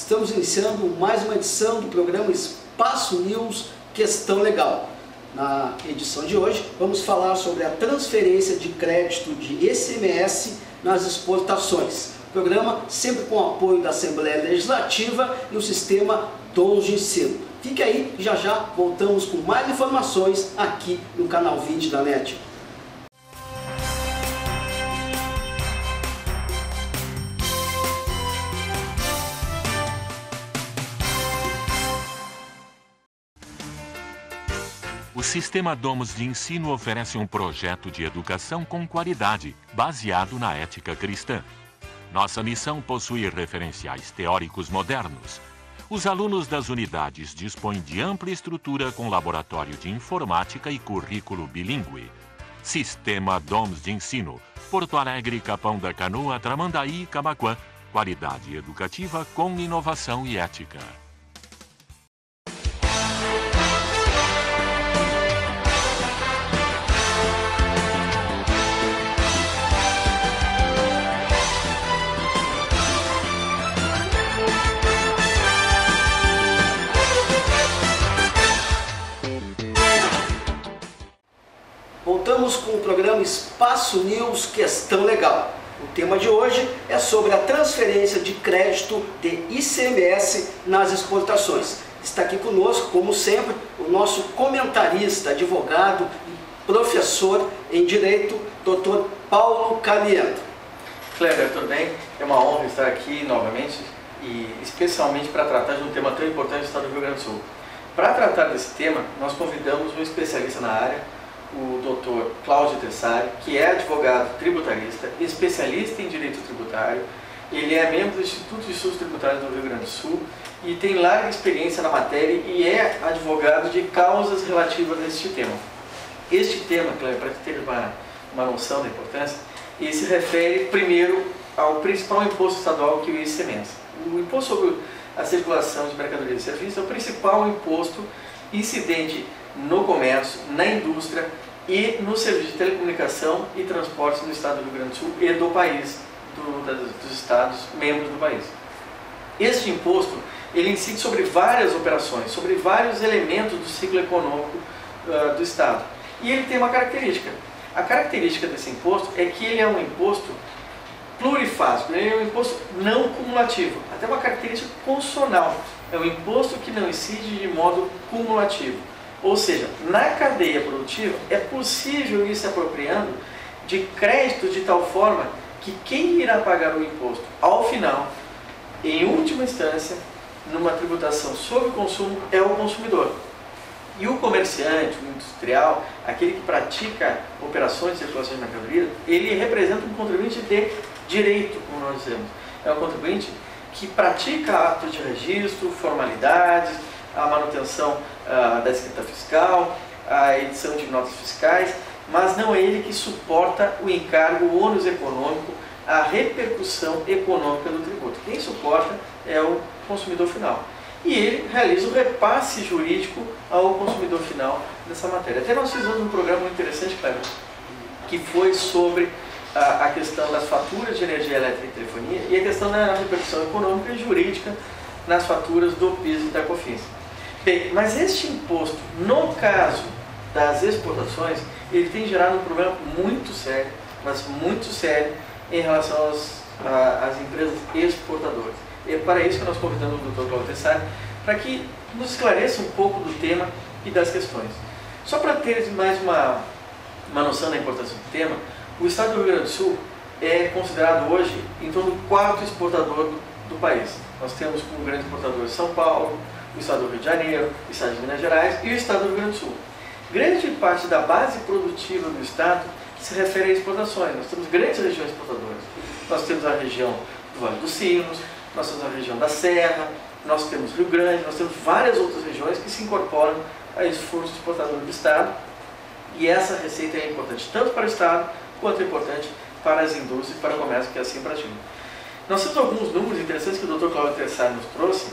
Estamos iniciando mais uma edição do programa Espaço News Questão Legal. Na edição de hoje vamos falar sobre a transferência de crédito de ICMS nas exportações. Programa sempre com o apoio da Assembleia Legislativa e o sistema Dons de Ensino. Fique aí, já já voltamos com mais informações aqui no canal 20 da NET. O Sistema Dons de Ensino oferece um projeto de educação com qualidade, baseado na ética cristã. Nossa missão possui referenciais teóricos modernos. Os alunos das unidades dispõem de ampla estrutura com laboratório de informática e currículo bilíngue. Sistema Dons de Ensino, Porto Alegre, Capão da Canoa, Tramandaí e Camaquã. Qualidade educativa com inovação e ética. Voltamos com o programa Espaço News Questão Legal. O tema de hoje é sobre a transferência de crédito de ICMS nas exportações. Está aqui conosco, como sempre, o nosso comentarista, advogado e professor em Direito, Dr. Paulo Caliendo. Kleber, tudo bem? É uma honra estar aqui novamente e especialmente para tratar de um tema tão importante do estado do Rio Grande do Sul. Para tratar desse tema, nós convidamos um especialista na área, o Dr. Cláudio Tessari, que é advogado tributarista, especialista em direito tributário. Ele é membro do Instituto de Estudos Tributários do Rio Grande do Sul e tem larga experiência na matéria e é advogado de causas relativas a este tema. Este tema, Cléber, para ter uma noção da importância, ele se refere primeiro ao principal imposto estadual, que é o ICMS. O Imposto sobre a Circulação de Mercadorias e Serviços é o principal imposto incidente no comércio, na indústria e no serviço de telecomunicação e transportes no estado do Rio Grande do Sul e do país, dos estados membros do país. Este imposto, ele incide sobre várias operações, sobre vários elementos do ciclo econômico do estado. E ele tem uma característica. A característica desse imposto é que ele é um imposto plurifásico, ele é um imposto não cumulativo, até uma característica constitucional. É um imposto que não incide de modo cumulativo. Ou seja, na cadeia produtiva é possível ir se apropriando de crédito de tal forma que quem irá pagar o imposto ao final, em última instância, numa tributação sobre o consumo, é o consumidor. E o comerciante, o industrial, aquele que pratica operações de circulação de mercadoria, ele representa um contribuinte de direito, como nós dizemos. É um contribuinte que pratica atos de registro, formalidades, a manutenção da escrita fiscal, a edição de notas fiscais, mas não é ele que suporta o encargo, o ônus econômico, a repercussão econômica do tributo. Quem suporta é o consumidor final. E ele realiza o repasse jurídico ao consumidor final nessa matéria. Até nós fizemos um programa muito interessante, Cléber, que foi sobre a questão das faturas de energia elétrica e telefonia e a questão da repercussão econômica e jurídica nas faturas do PIS e da COFINS. Bem, mas este imposto, no caso das exportações, ele tem gerado um problema muito sério, mas muito sério, em relação às empresas exportadoras. E é para isso que nós convidamos o Dr. Cláudio Tessari, para que nos esclareça um pouco do tema e das questões. Só para ter mais uma noção da importância do tema, o estado do Rio Grande do Sul é considerado hoje em torno do quarto exportador do país. Nós temos como grande exportador São Paulo, o estado do Rio de Janeiro, o estado de Minas Gerais e o estado do Rio Grande do Sul. Grande parte da base produtiva do estado se refere a exportações. Nós temos grandes regiões exportadoras. Nós temos a região do Vale dos Sinos, nós temos a região da Serra, nós temos Rio Grande, nós temos várias outras regiões que se incorporam a esforço exportador do estado. E essa receita é importante tanto para o estado quanto é importante para as indústrias e para o comércio que assim praticam. Nós temos alguns números interessantes que o Dr. Cláudio Tessari nos trouxe,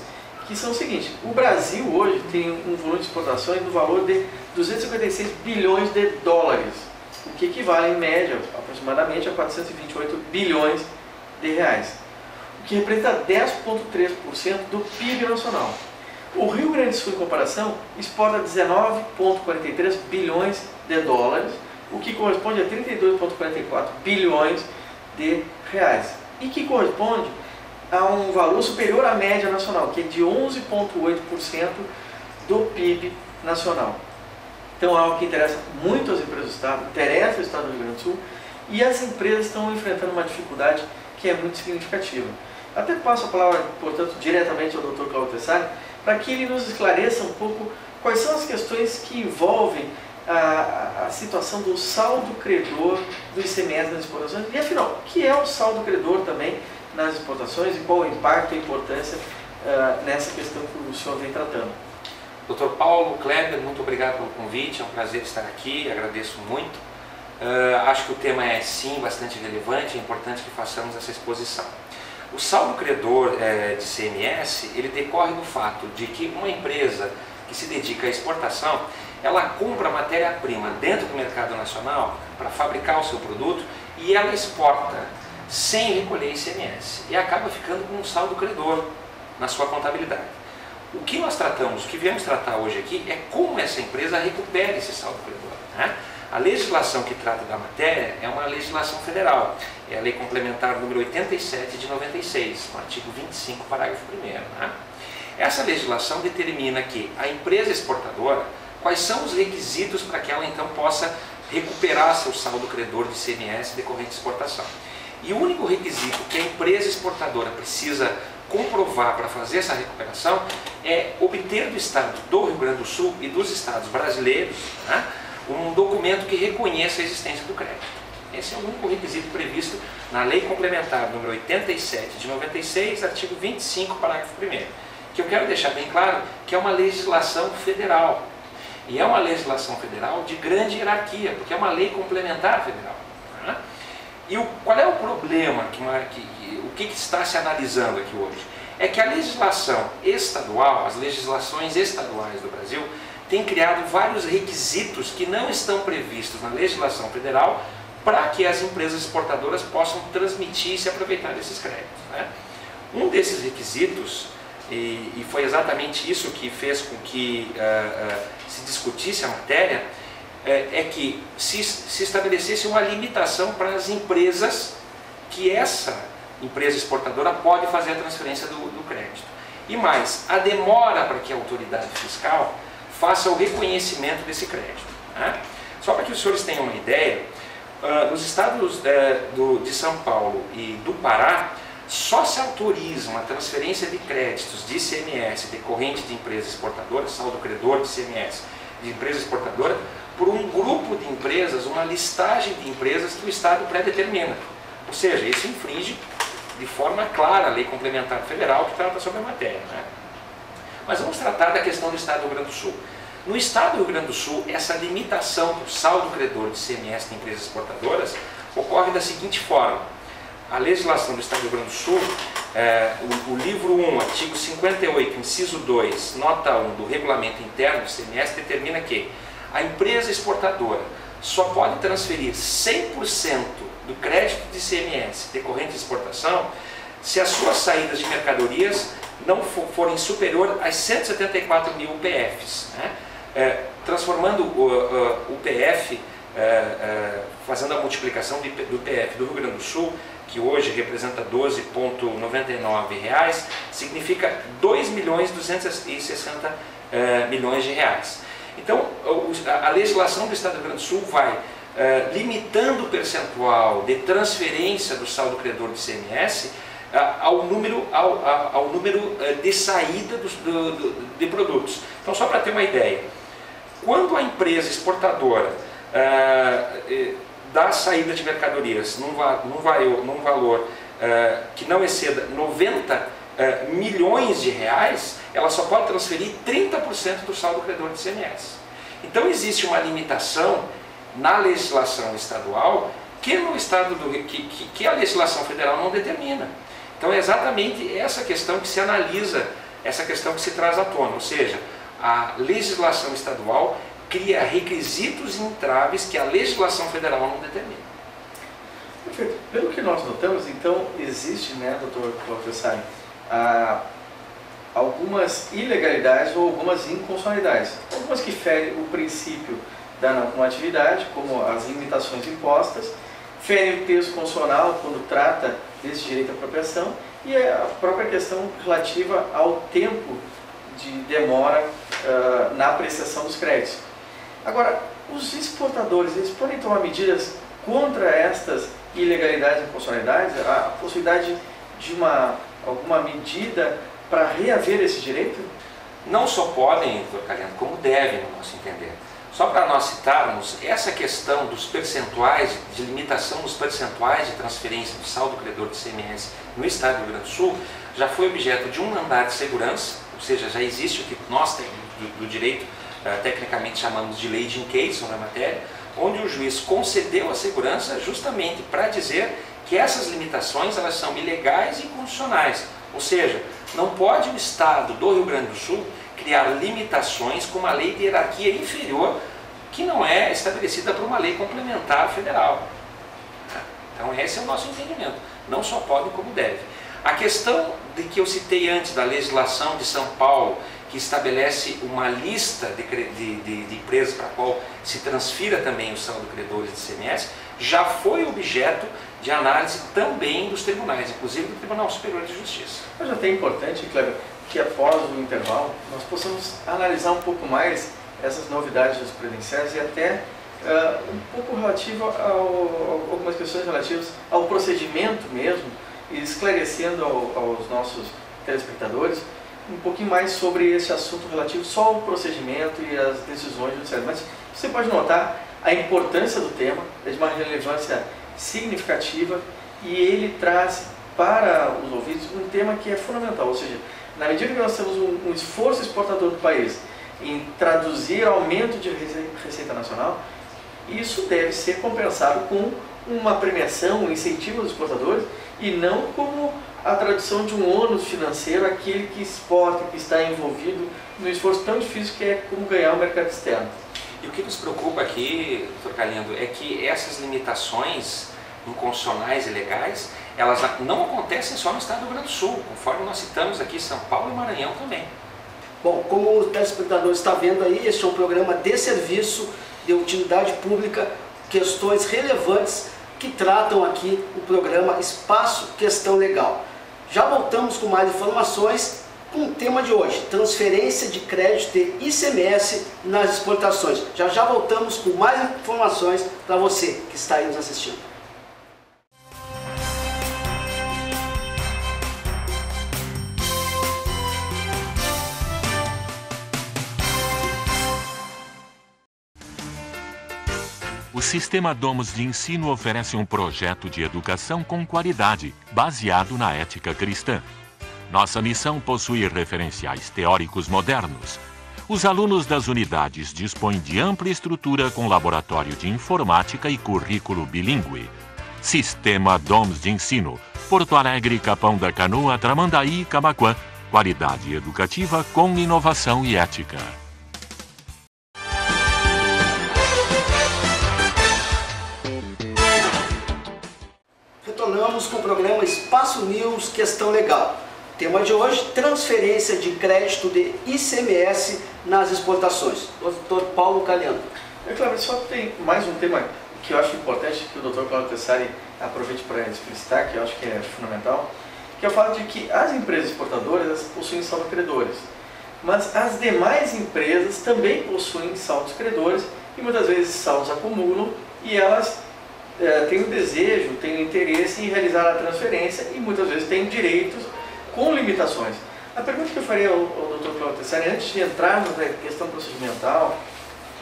que são o seguinte: o Brasil hoje tem um volume de exportações no valor de 256 bilhões de dólares, o que equivale em média aproximadamente a 428 bilhões de reais. O que representa 10,3% do PIB nacional. O Rio Grande do Sul, em comparação, exporta 19,43 bilhões de dólares, o que corresponde a 32,44 bilhões de reais, e que corresponde a um valor superior à média nacional, que é de 11,8% do PIB nacional. Então é algo que interessa muito às empresas do Estado, interessa o Estado do Rio Grande do Sul, e as empresas estão enfrentando uma dificuldade que é muito significativa. Até passo a palavra, portanto, diretamente ao Dr. Cláudio Tessari, para que ele nos esclareça um pouco quais são as questões que envolvem a situação do saldo credor do ICMS nas exportações, e afinal, o que é o saldo credor também nas exportações e qual o impacto e a importância nessa questão que o senhor vem tratando. Dr. Paulo, Kleber, muito obrigado pelo convite, é um prazer estar aqui, agradeço muito. Acho que o tema é sim bastante relevante, é importante que façamos essa exposição. O saldo credor de ICMS, ele decorre do fato de que uma empresa que se dedica à exportação, ela compra matéria-prima dentro do mercado nacional para fabricar o seu produto e ela exporta sem recolher ICMS e acaba ficando com um saldo credor na sua contabilidade. O que nós tratamos, o que viemos tratar hoje aqui é como essa empresa recupera esse saldo credor, né? A legislação que trata da matéria é uma legislação federal, é a Lei Complementar número 87 de 96, no artigo 25, parágrafo 1º. Né? Essa legislação determina que a empresa exportadora, quais são os requisitos para que ela então possa recuperar seu saldo credor de ICMS decorrente de exportação. E o único requisito que a empresa exportadora precisa comprovar para fazer essa recuperação é obter do Estado do Rio Grande do Sul e dos estados brasileiros, né, um documento que reconheça a existência do crédito. Esse é o único requisito previsto na Lei Complementar número 87 de 96, artigo 25, parágrafo 1º, que eu quero deixar bem claro que é uma legislação federal. E é uma legislação federal de grande hierarquia, porque é uma lei complementar federal. Né? E qual é o problema, o que está se analisando aqui hoje? É que a legislação estadual, as legislações estaduais do Brasil, têm criado vários requisitos que não estão previstos na legislação federal para que as empresas exportadoras possam transmitir e se aproveitar desses créditos. Né? Um desses requisitos, e foi exatamente isso que fez com que se discutisse a matéria, é que se estabelecesse uma limitação para as empresas que essa empresa exportadora pode fazer a transferência do crédito. E mais, a demora para que a autoridade fiscal faça o reconhecimento desse crédito. Né? Só para que os senhores tenham uma ideia, nos estados de São Paulo e do Pará, só se autoriza uma transferência de créditos de ICMS decorrente de empresa exportadora, saldo credor de ICMS de empresa exportadora, por um grupo de empresas, uma listagem de empresas que o Estado pré-determina. Ou seja, isso infringe de forma clara a Lei Complementar Federal que trata sobre a matéria. Né? Mas vamos tratar da questão do Estado do Rio Grande do Sul. No Estado do Rio Grande do Sul, essa limitação do saldo credor de ICMS de empresas exportadoras ocorre da seguinte forma. A legislação do Estado do Rio Grande do Sul, o livro 1, artigo 58, inciso 2, nota 1 do regulamento interno do ICMS determina que a empresa exportadora só pode transferir 100% do crédito de ICMS decorrente de exportação se as suas saídas de mercadorias não forem superior a 174 mil UPFs, né? Transformando o PF, fazendo a multiplicação do PF do Rio Grande do Sul, que hoje representa R$ 12,99, significa 2.260 milhões de reais. Então, a legislação do Estado do Rio Grande do Sul vai limitando o percentual de transferência do saldo credor de ICMS ao número de saída de produtos. Então, só para ter uma ideia, quando a empresa exportadora dá saída de mercadorias num valor que não exceda 90 milhões de reais, ela só pode transferir 30% do saldo credor de ICMS. Então existe uma limitação na legislação estadual que no estado que a legislação federal não determina. Então é exatamente essa questão que se analisa, essa questão que se traz à tona, ou seja, a legislação estadual cria requisitos e entraves que a legislação federal não determina. Perfeito. Pelo que nós notamos, então, existe, né, doutor Cláudio Tessari, algumas ilegalidades ou algumas inconstitucionalidades. Algumas que ferem o princípio da não atividade, como as limitações impostas, ferem o texto constitucional quando trata desse direito à apropriação e a própria questão relativa ao tempo de demora na apreciação dos créditos. Agora, os exportadores, eles podem tomar medidas contra estas ilegalidades e inconstitucionalidades, a possibilidade de alguma medida para reaver esse direito? Não só podem, doutor Caliendo, como devem, no nosso entender. Só para nós citarmos, essa questão dos percentuais, de limitação dos percentuais de transferência do saldo credor de ICMS no Estado do Rio Grande do Sul, já foi objeto de um mandado de segurança, ou seja, já existe o que nós, do direito, tecnicamente chamamos de lei de in-case sobre a matéria, onde o juiz concedeu a segurança justamente para dizer que essas limitações elas são ilegais e inconstitucionais. Ou seja, não pode o Estado do Rio Grande do Sul criar limitações com uma lei de hierarquia inferior que não é estabelecida por uma lei complementar federal. Então esse é o nosso entendimento. Não só pode como deve. A questão de que eu citei antes da legislação de São Paulo, que estabelece uma lista de empresas para a qual se transfira também o saldo credores de ICMS, já foi objeto de análise também dos tribunais, inclusive do Tribunal Superior de Justiça. Mas até é importante, Kleber, que após o intervalo nós possamos analisar um pouco mais essas novidades jurisprudenciais e até um pouco relativo a algumas questões relativas ao procedimento mesmo, e esclarecendo aos nossos telespectadores um pouquinho mais sobre esse assunto relativo só ao procedimento e às decisões judiciais. Mas você pode notar a importância do tema, é de uma relevância significativa, e ele traz para os ouvidos um tema que é fundamental, ou seja, na medida que nós temos um esforço exportador do país em traduzir aumento de receita nacional, isso deve ser compensado com uma premiação, um incentivo aos exportadores, e não como a tradução de um ônus financeiro àquele que exporta, que está envolvido num esforço tão difícil que é como ganhar o mercado externo. E o que nos preocupa aqui, doutor Caliendo, é que essas limitações inconstitucionais e legais, elas não acontecem só no Estado do Rio Grande do Sul, conforme nós citamos aqui São Paulo e Maranhão também. Bom, como o telespectador está vendo aí, este é um programa de serviço, de utilidade pública, questões relevantes que tratam aqui o programa Espaço Questão Legal. Já voltamos com mais informações com o tema de hoje, transferência de crédito de ICMS nas exportações. Já voltamos com mais informações para você que está aí nos assistindo. O Sistema Domus de Ensino oferece um projeto de educação com qualidade, baseado na ética cristã. Nossa missão possui referenciais teóricos modernos. Os alunos das unidades dispõem de ampla estrutura com laboratório de informática e currículo bilíngue. Sistema Domus de Ensino, Porto Alegre, Capão da Canoa, Tramandaí e Camaquã. Qualidade educativa com inovação e ética. Retornamos com o programa Espaço News Questão Legal. Tema de hoje, transferência de crédito de ICMS nas exportações. Dr. Paulo Caliendo. Claro, só tem mais um tema que eu acho importante que o Dr. Cláudio Tessari aproveite para explicitar, que eu acho que é fundamental, que é o fato de que as empresas exportadoras possuem saldo credores, mas as demais empresas também possuem saldos credores e muitas vezes saldos acumulam e elas têm o desejo, têm o interesse em realizar a transferência e muitas vezes têm direitos com limitações. A pergunta que eu faria ao Dr. Cláudio Tessari, antes de entrarmos na questão procedimental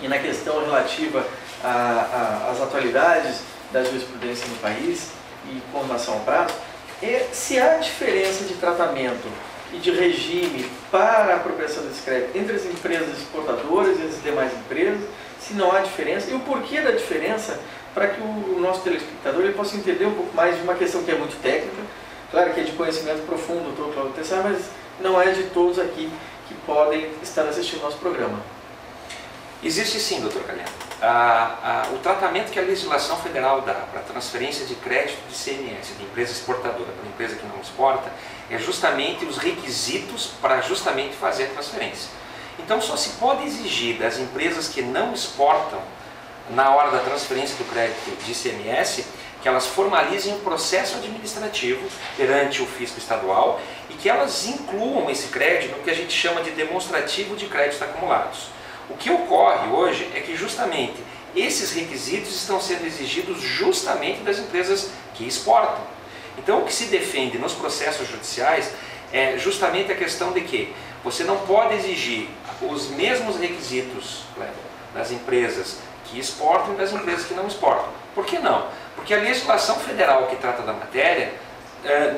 e na questão relativa às atualidades da jurisprudência no país e com relação ao prazo, é se há diferença de tratamento e de regime para a apropriação desse crédito entre as empresas exportadoras e as demais empresas, se não há diferença, e o porquê da diferença, para que o nosso telespectador ele possa entender um pouco mais de uma questão que é muito técnica. Claro que é de conhecimento profundo do Dr. Cláudio Tessari, mas não é de todos aqui que podem estar assistindo ao nosso programa. Existe sim, doutor Caliendo. o tratamento que a legislação federal dá para a transferência de crédito de ICMS de empresa exportadora para empresa que não exporta é justamente os requisitos para justamente fazer a transferência. Então só se pode exigir das empresas que não exportam, na hora da transferência do crédito de ICMS, que elas formalizem um processo administrativo perante o fisco estadual e que elas incluam esse crédito no que a gente chama de demonstrativo de créditos acumulados. O que ocorre hoje é que justamente esses requisitos estão sendo exigidos justamente das empresas que exportam. Então o que se defende nos processos judiciais é justamente a questão de que você não pode exigir os mesmos requisitos das empresas que exportam e das empresas que não exportam. Por que não? Porque a legislação federal que trata da matéria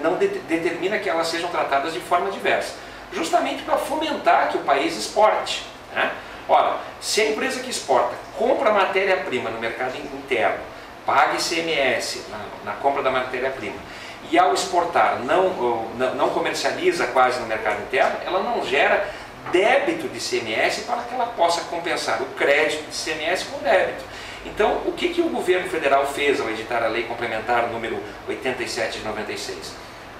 não determina que elas sejam tratadas de forma diversa, justamente para fomentar que o país exporte, né? Ora, se a empresa que exporta compra matéria-prima no mercado interno, paga ICMS na compra da matéria-prima, e ao exportar não comercializa quase no mercado interno, ela não gera débito de ICMS para que ela possa compensar o crédito de ICMS com débito. Então, o que o governo federal fez ao editar a lei complementar número 87 de 96?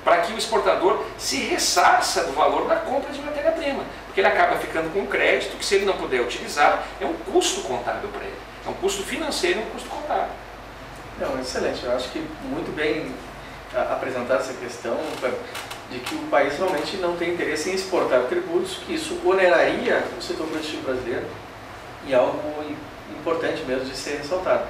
Para que o exportador se ressarça do valor da compra de matéria-prima, porque ele acaba ficando com um crédito que, se ele não puder utilizar, é um custo contábil para ele, é um custo financeiro e um custo contábil. Não, excelente, eu acho que muito bem apresentar essa questão de que o país realmente não tem interesse em exportar tributos, que isso oneraria o setor produtivo brasileiro, e é algo importante mesmo de ser ressaltado.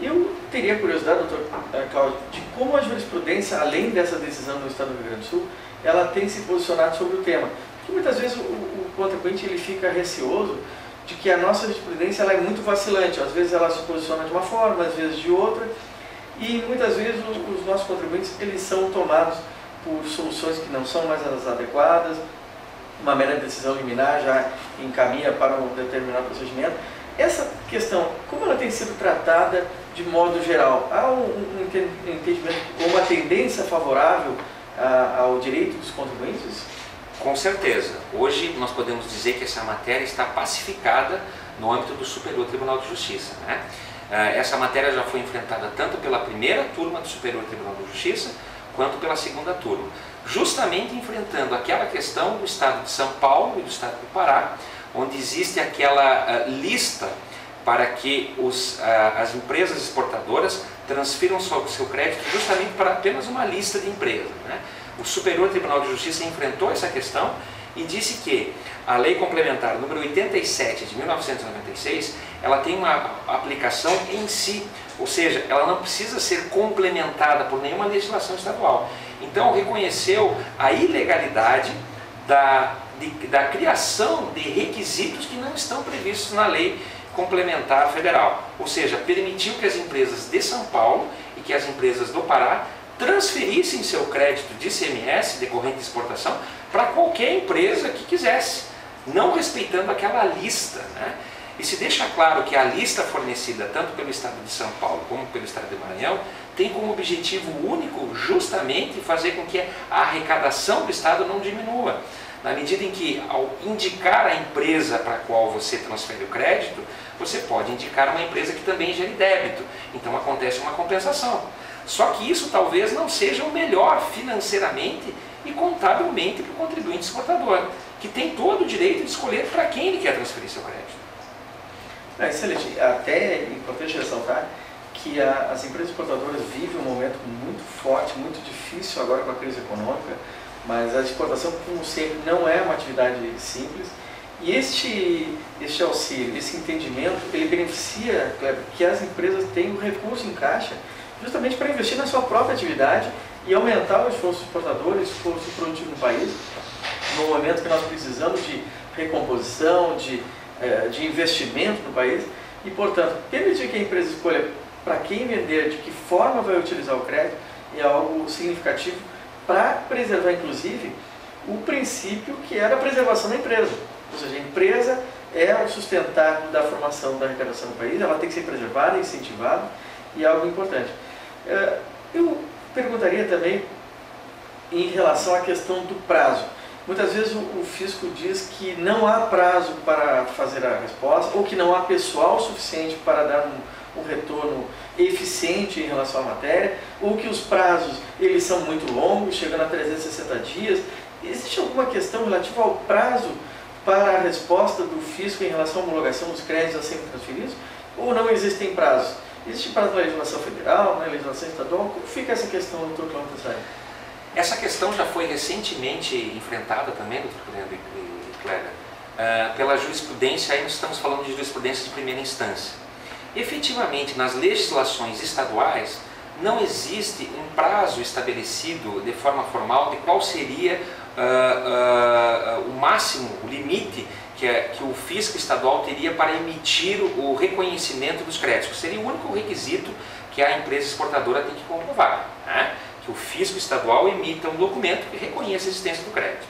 Eu teria curiosidade, doutor Cláudio, de como a jurisprudência, além dessa decisão do Estado do Rio Grande do Sul, ela tem se posicionado sobre o tema. Porque muitas vezes o contribuinte ele fica receoso de que a nossa jurisprudência ela é muito vacilante. Às vezes ela se posiciona de uma forma, às vezes de outra, e muitas vezes os nossos contribuintes eles são tomados por soluções que não são mais as adequadas, uma mera decisão liminar já encaminha para um determinado procedimento. Essa questão, como ela tem sido tratada de modo geral? Há um entendimento ou uma tendência favorável ao direito dos contribuintes? Com certeza. Hoje nós podemos dizer que essa matéria está pacificada no âmbito do Superior Tribunal de Justiça, né? Essa matéria já foi enfrentada tanto pela primeira turma do Superior Tribunal de Justiça quanto pela segunda turma, justamente enfrentando aquela questão do Estado de São Paulo e do Estado do Pará, onde existe aquela lista para que as empresas exportadoras transfiram seu crédito justamente para apenas uma lista de empresas, né? O Superior Tribunal de Justiça enfrentou essa questão e disse que a Lei Complementar número 87 de 1996, ela tem uma aplicação em si, ou seja, ela não precisa ser complementada por nenhuma legislação estadual. Então reconheceu a ilegalidade da criação de requisitos que não estão previstos na Lei Complementar Federal, ou seja, permitiu que as empresas de São Paulo e que as empresas do Pará transferissem seu crédito de ICMS decorrente de exportação para qualquer empresa que quisesse, não respeitando aquela lista, né? E se deixa claro que a lista fornecida tanto pelo Estado de São Paulo como pelo Estado de Maranhão tem como objetivo único justamente fazer com que a arrecadação do Estado não diminua. Na medida em que, ao indicar a empresa para a qual você transfere o crédito, você pode indicar uma empresa que também gere débito. Então acontece uma compensação. Só que isso talvez não seja o melhor financeiramente e contabilmente para o contribuinte exportador, que tem todo o direito de escolher para quem ele quer transferir seu crédito. Excelente. Até é importante ressaltar que as empresas exportadoras vivem um momento muito forte, muito difícil agora com a crise econômica, mas a exportação, como sempre, não é uma atividade simples. E este auxílio, esse entendimento, ele beneficia, Kleber, que as empresas tenham recurso em caixa justamente para investir na sua própria atividade e aumentar o esforço exportador, o esforço produtivo no país, no momento que nós precisamos de recomposição, de investimento no país, e, portanto, permitir que a empresa escolha para quem vender, de que forma vai utilizar o crédito, é algo significativo para preservar, inclusive, o princípio que é da preservação da empresa. Ou seja, a empresa é o sustentáculo da formação da arrecadação do país, ela tem que ser preservada, incentivada, e é algo importante. Eu perguntaria também em relação à questão do prazo. Muitas vezes o fisco diz que não há prazo para fazer a resposta, ou que não há pessoal suficiente para dar um retorno eficiente em relação à matéria, ou que os prazos eles são muito longos, chegando a 360 dias. Existe alguma questão relativa ao prazo para a resposta do fisco em relação à homologação dos créditos a serem transferidos? Ou não existem prazos? Existe prazo na legislação federal, na legislação estadual? Como fica essa questão, doutor Cláudio Tessari? Essa questão já foi recentemente enfrentada também, doutor Kleber, pela jurisprudência. Aí nós estamos falando de jurisprudência de primeira instância. Efetivamente, nas legislações estaduais, não existe um prazo estabelecido de forma formal de qual seria o máximo, o limite que o fisco estadual teria para emitir o reconhecimento dos créditos. Seria o único requisito que a empresa exportadora tem que comprovar, né? Que o fisco estadual emita um documento que reconheça a existência do crédito.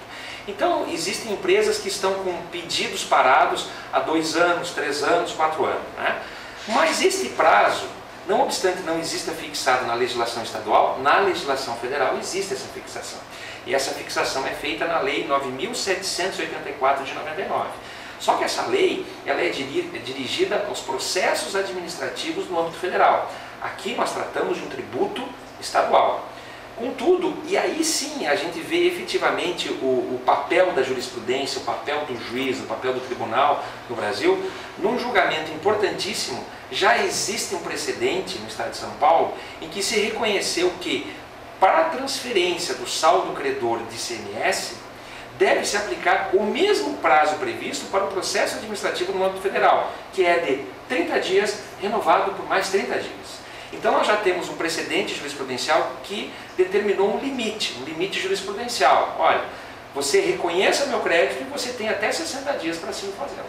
Então, existem empresas que estão com pedidos parados há 2 anos, 3 anos, 4 anos, né? Mas este prazo, não obstante não exista fixado na legislação estadual, na legislação federal existe essa fixação. E essa fixação é feita na Lei 9.784 de 99. Só que essa lei ela é dirigida aos processos administrativos no âmbito federal. Aqui nós tratamos de um tributo estadual. Contudo, e aí sim a gente vê efetivamente o papel da jurisprudência, o papel do juiz, o papel do tribunal no Brasil, num julgamento importantíssimo. Já existe um precedente no estado de São Paulo em que se reconheceu que para a transferência do saldo credor de ICMS deve-se aplicar o mesmo prazo previsto para o processo administrativo no âmbito federal, que é de 30 dias renovado por mais 30 dias. Então nós já temos um precedente jurisprudencial que determinou um limite jurisprudencial. Olha, você reconheça meu crédito e você tem até 60 dias para assim fazê-lo.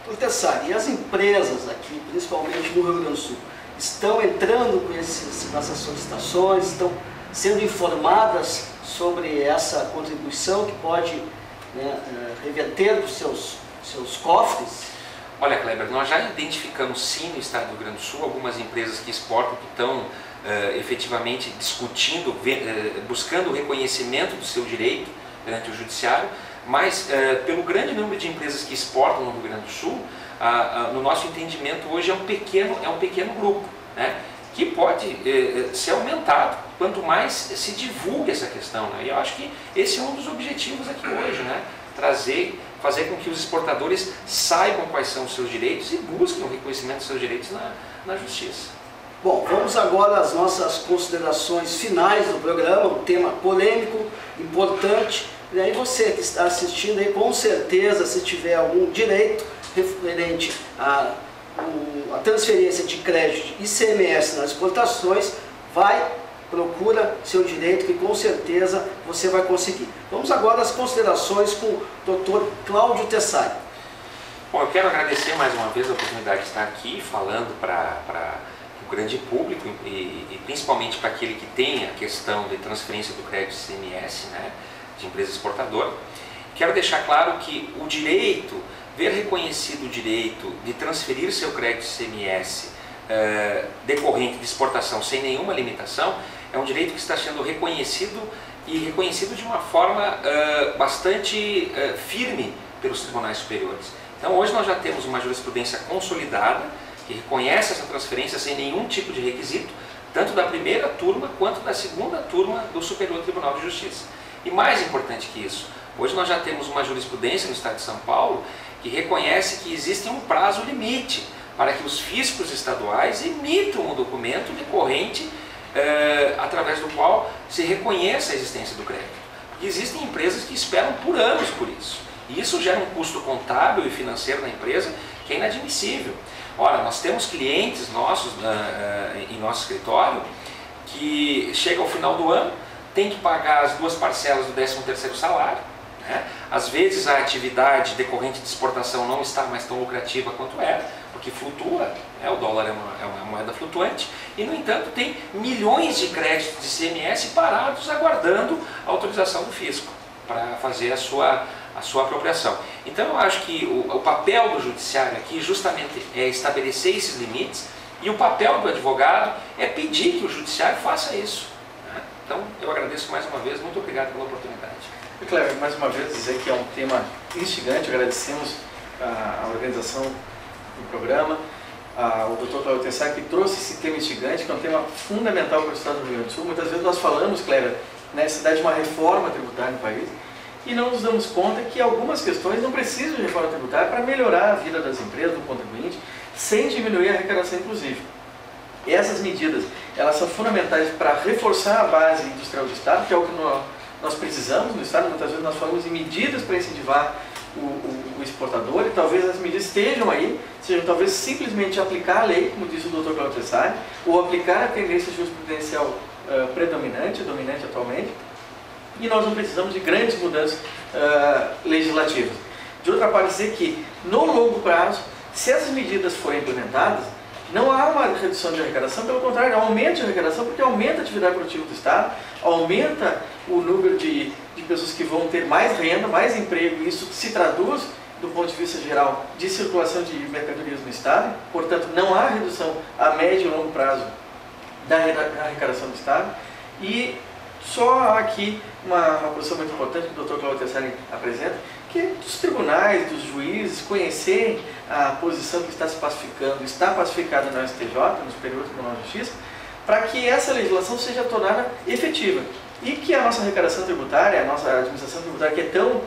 Doutor Tessari, e as empresas aqui, principalmente no Rio Grande do Sul, estão entrando com essas solicitações, estão sendo informadas sobre essa contribuição que pode, né, reverter dos seus cofres? Olha, Kleber, nós já identificamos sim no estado do Rio Grande do Sul algumas empresas que exportam que estão efetivamente discutindo, buscando o reconhecimento do seu direito perante o judiciário, mas pelo grande número de empresas que exportam no Rio Grande do Sul, no nosso entendimento hoje é um pequeno grupo, né, que pode ser aumentado quanto mais se divulgue essa questão, né? E eu acho que esse é um dos objetivos aqui hoje, né? Fazer com que os exportadores saibam quais são os seus direitos e busquem o reconhecimento dos seus direitos na justiça. Bom, vamos agora às nossas considerações finais do programa, um tema polêmico, importante. E aí você que está assistindo aí, com certeza, se tiver algum direito referente a transferência de crédito de ICMS nas exportações, procura seu direito, que com certeza você vai conseguir. Vamos agora às considerações com o Dr. Cláudio Tessari. Bom, eu quero agradecer mais uma vez a oportunidade de estar aqui falando para o grande público e principalmente para aquele que tem a questão de transferência do crédito ICMS, né, de empresa exportadora. Quero deixar claro que o direito, ver reconhecido o direito de transferir seu crédito ICMS decorrente de exportação sem nenhuma limitação, é um direito que está sendo reconhecido e reconhecido de uma forma bastante firme pelos tribunais superiores. Então hoje nós já temos uma jurisprudência consolidada que reconhece essa transferência sem nenhum tipo de requisito, tanto da primeira turma quanto da segunda turma do Superior Tribunal de Justiça. E mais importante que isso, hoje nós já temos uma jurisprudência no estado de São Paulo que reconhece que existe um prazo limite para que os fiscos estaduais emitam um documento decorrente através do qual se reconheça a existência do crédito. Porque existem empresas que esperam por anos por isso. E isso gera um custo contábil e financeiro na empresa que é inadmissível. Ora, nós temos clientes nossos em nosso escritório que chega ao final do ano, tem que pagar as 2 parcelas do 13º salário, né? Às vezes a atividade decorrente de exportação não está mais tão lucrativa quanto era, porque flutua, né? O dólar é uma moeda flutuante, e no entanto tem milhões de créditos de ICMS parados aguardando a autorização do fisco para fazer a sua apropriação. Então eu acho que o papel do judiciário aqui justamente é estabelecer esses limites, e o papel do advogado é pedir que o judiciário faça isso, né? Então, eu agradeço mais uma vez, muito obrigado pela oportunidade. E, Cleber, mais uma vez dizer que é um tema instigante, agradecemos a organização do programa, o Dr. Cláudio Tessari, que trouxe esse tema instigante, que é um tema fundamental para o Estado do Rio Grande do Sul. Muitas vezes nós falamos, Cleber, na necessidade de uma reforma tributária no país, e não nos damos conta que algumas questões não precisam de reforma tributária para melhorar a vida das empresas, do contribuinte, sem diminuir a arrecadação inclusive. E essas medidas, elas são fundamentais para reforçar a base industrial do Estado, que é o que nós precisamos no Estado. Muitas vezes nós falamos em medidas para incentivar o exportador, e talvez as medidas estejam aí, sejam talvez simplesmente aplicar a lei, como disse o Dr. Cláudio Tessari, ou aplicar a tendência jurisprudencial dominante atualmente, e nós não precisamos de grandes mudanças legislativas. De outra parte, dizer que no longo prazo, se essas medidas forem implementadas, não há uma redução de arrecadação, pelo contrário, aumenta a arrecadação, porque aumenta a atividade produtiva do Estado, aumenta o número de pessoas que vão ter mais renda, mais emprego, e isso se traduz, do ponto de vista geral, de circulação de mercadorias no Estado. Portanto, não há redução a médio e longo prazo da arrecadação do Estado. E só há aqui uma posição muito importante que o Dr. Cláudio Tessari apresenta, que é dos tribunais, dos juízes conhecerem a posição que está se pacificando, está pacificada no STJ, no Superior Tribunal de Justiça, para que essa legislação seja tornada efetiva. E que a nossa arrecadação tributária, a nossa administração tributária, que é tão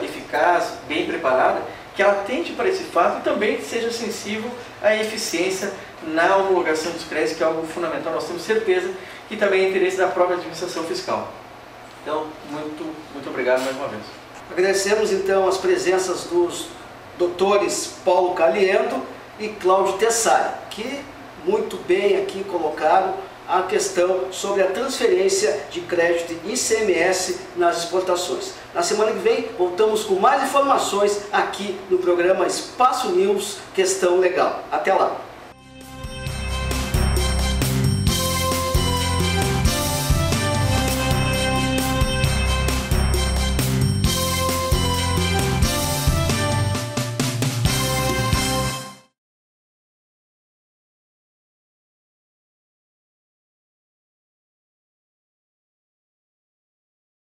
eficaz, bem preparada, que ela tente para esse fato e também seja sensível à eficiência na homologação dos créditos, que é algo fundamental. Nós temos certeza que também é interesse da própria administração fiscal. Então, muito obrigado mais uma vez. Agradecemos então as presenças dos doutores Paulo Caliendo e Cláudio Tessari, que muito bem aqui colocaram a questão sobre a transferência de crédito de ICMS nas exportações. Na semana que vem voltamos com mais informações aqui no programa Espaço News Questão Legal. Até lá!